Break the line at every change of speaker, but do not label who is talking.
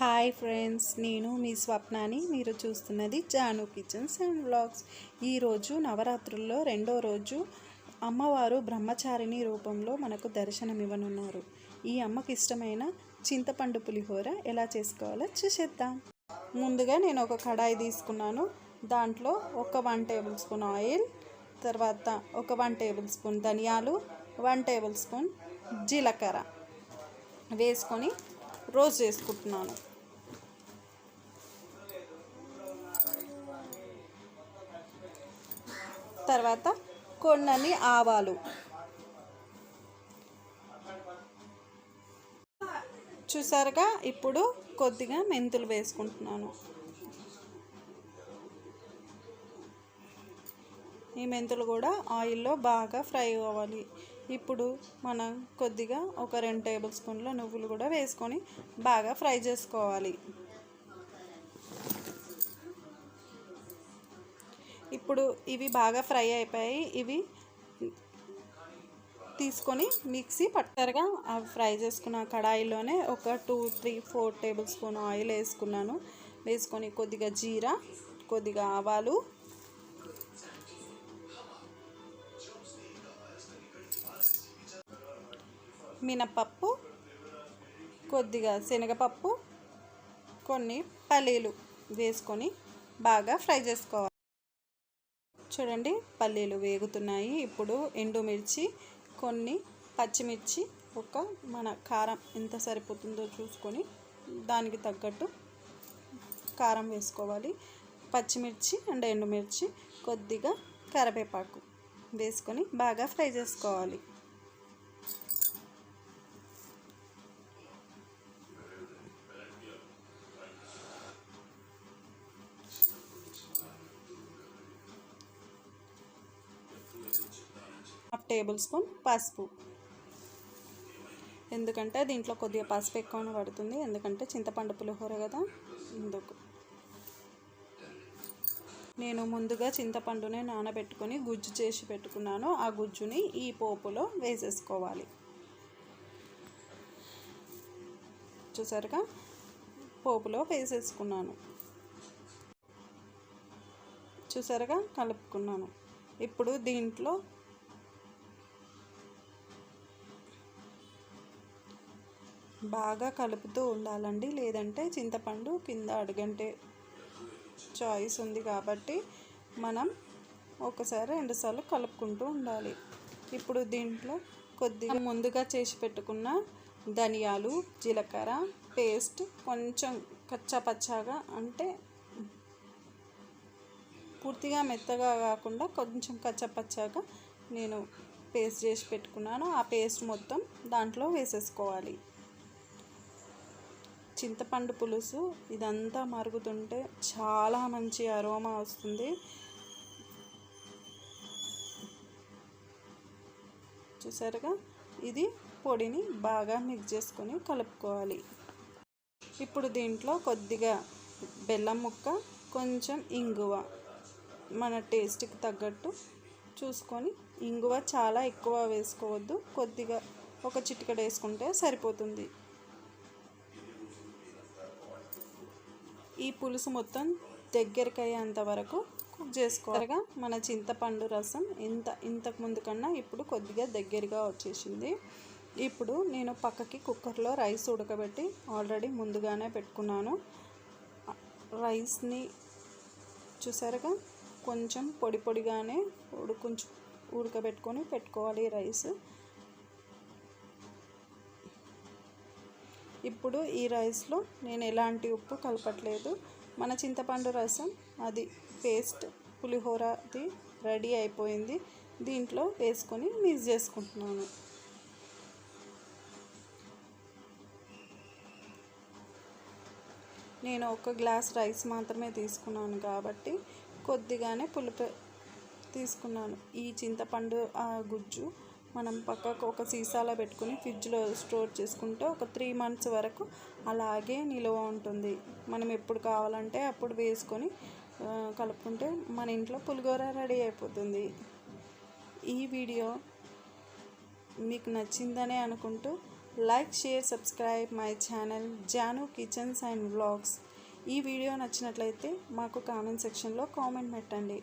Hi friends, నేను మీ స్వప్నాని. మీరు చూస్తున్నది జాను కిచెన్స్ అండ్ వ్లాగ్స్. ఈరోజు నవరాత్రుల్లో రెండో రోజు అమ్మవారు బ్రహ్మచారిణి రూపంలో మనకు దర్శనమివ్వనున్నారు. ఈ అమ్మకి ఇష్టమైన చింతపండు పులిహోర ఎలా చేసుకోవాలో చూసేద్దాం. ముందుగా నేను ఒక కడాయి తీసుకున్నాను. దాంట్లో ఒక 1 టేబుల్ స్పూన్ ఆయిల్, తర్వాత ఒక 1 టేబుల్ స్పూన్ ధనియాలు, 1 టేబుల్ స్పూన్ జీలకర్ర వేసుకొని రోస్ట్ చేసుకుంటున్నాను. తర్వాత కొన్ని ఆవాలు, చూసారుగా. ఇప్పుడు కొద్దిగా మెంతులు వేసుకుంటున్నాను. ఈ మెంతులు కూడా ఆయిల్లో బాగా ఫ్రై అవ్వాలి. ఇప్పుడు మనం కొద్దిగా ఒక 2 టేబుల్ స్పూన్ల నువ్వులు కూడా వేసుకొని బాగా ఫ్రై చేసుకోవాలి. ఇప్పుడు ఇవి బాగా ఫ్రై అయిపోయాయి. ఇవి తీసుకొని మిక్సీ పట్టారుగా. అవి ఫ్రై చేసుకున్న కడాయిలోనే ఒక 2, 3, 4 టేబుల్ స్పూన్ ఆయిల్ వేసుకున్నాను. వేసుకొని కొద్దిగా జీరా, కొద్దిగా ఆవాలు, మినపప్పు, కొద్దిగా శనగపప్పు, కొన్ని పల్లీలు వేసుకొని బాగా ఫ్రై చేసుకోవాలి. చూడండి, పల్లీలు వేగుతున్నాయి. ఇప్పుడు ఎండుమిర్చి, కొన్ని పచ్చిమిర్చి, మన కారం ఎంత సరిపోతుందో చూసుకొని దానికి తగ్గట్టు కారం వేసుకోవాలి. పచ్చిమిర్చి అండ్ ఎండుమిర్చి, కొద్దిగా కరివేపాకు వేసుకొని బాగా ఫ్రై చేసుకోవాలి. హాఫ్ టేబుల్ స్పూన్ పసుపు, ఎందుకంటే దీంట్లో కొద్దిగా పసుపు ఎక్కువనే పడుతుంది, ఎందుకంటే చింతపండు పులిహోర కదా. ఇందుకు నేను ముందుగా చింతపండుని నానబెట్టుకొని గుజ్జు చేసి పెట్టుకున్నాను. ఆ గుజ్జుని ఈ పోపులో వేసేసుకోవాలి. చూసారుగా, పోపులో వేసేసుకున్నాను. చూసారుగా, కలుపుకున్నాను. ఇప్పుడు దీంట్లో బాగా కలుపుతూ ఉండాలండి, లేదంటే చింతపండు కింద అడుగంటే చాయిస్ ఉంది. కాబట్టి మనం ఒకసారి 2 సార్లు కలుపుకుంటూ ఉండాలి. ఇప్పుడు దీంట్లో కొద్దిగా ముందుగా చేసి పెట్టుకున్న ధనియాలు, జీలకర్ర పేస్ట్, కొంచెం కచ్చాపచ్చాగా, అంటే పూర్తిగా మెత్తగా కాకుండా కొంచెం కచ్చాపచ్చాగా నేను పేస్ట్ చేసి పెట్టుకున్నాను. ఆ పేస్ట్ మొత్తం దాంట్లో వేసేసుకోవాలి. చింతపండు పులుసు ఇదంతా మరుగుతుంటే చాలా మంచి అరోమా వస్తుంది. చూసారుగా, ఇది పొడిని బాగా మిక్స్ చేసుకొని కలుపుకోవాలి. ఇప్పుడు దీంట్లో కొద్దిగా బెల్లం ముక్క, కొంచెం ఇంగువ, మన టేస్ట్కి తగ్గట్టు చూసుకొని. ఇంగువ చాలా ఎక్కువ వేసుకోవద్దు, కొద్దిగా ఒక చిటికెడు వేసుకుంటే సరిపోతుంది. ఈ పులుసు మొత్తం దగ్గరికి అయ్యేంత వరకు కుక్ చేసుకోవాలిగా. మన చింతపండు రసం ఇంతకు ముందు కన్నా ఇప్పుడు కొద్దిగా దగ్గరగా వచ్చేసింది. ఇప్పుడు నేను పక్కకి కుక్కర్లో రైస్ ఉడకబెట్టి ఆల్రెడీ ముందుగానే పెట్టుకున్నాను. రైస్ని చూసారుగా, కొంచెం పొడి పొడిగానే ఉడకబెట్టుకొని పెట్టుకోవాలి రైస్. ఇప్పుడు ఈ రైస్లో నేను ఎలాంటి ఉప్పు కలపట్లేదు. మన చింతపండు రసం అది పేస్ట్ పులిహోరది రెడీ అయిపోయింది. దీంట్లో వేసుకొని మిక్స్ చేసుకుంటున్నాను. నేను 1 గ్లాస్ రైస్ మాత్రమే తీసుకున్నాను కాబట్టి కొద్దిగానే పులుపు తీసుకున్నాను. ఈ చింతపండు ఆ గుజ్జు మనం పక్కకు ఒక సీసాలో పెట్టుకుని ఫ్రిడ్జ్లో స్టోర్ చేసుకుంటే ఒక 3 మంత్స్ వరకు అలాగే నిల్వ ఉంటుంది. మనం ఎప్పుడు కావాలంటే అప్పుడు వేసుకొని కలుపుకుంటే మన ఇంట్లో పులిహోర రెడీ అయిపోతుంది. ఈ వీడియో మీకు నచ్చిందనే అనుకుంటూ like share subscribe my channel Janu kitchens and vlogs. ఈ వీడియో నచ్చినట్లయితే మాకు కామెంట్ సెక్షన్లో కామెంట్ పెట్టండి.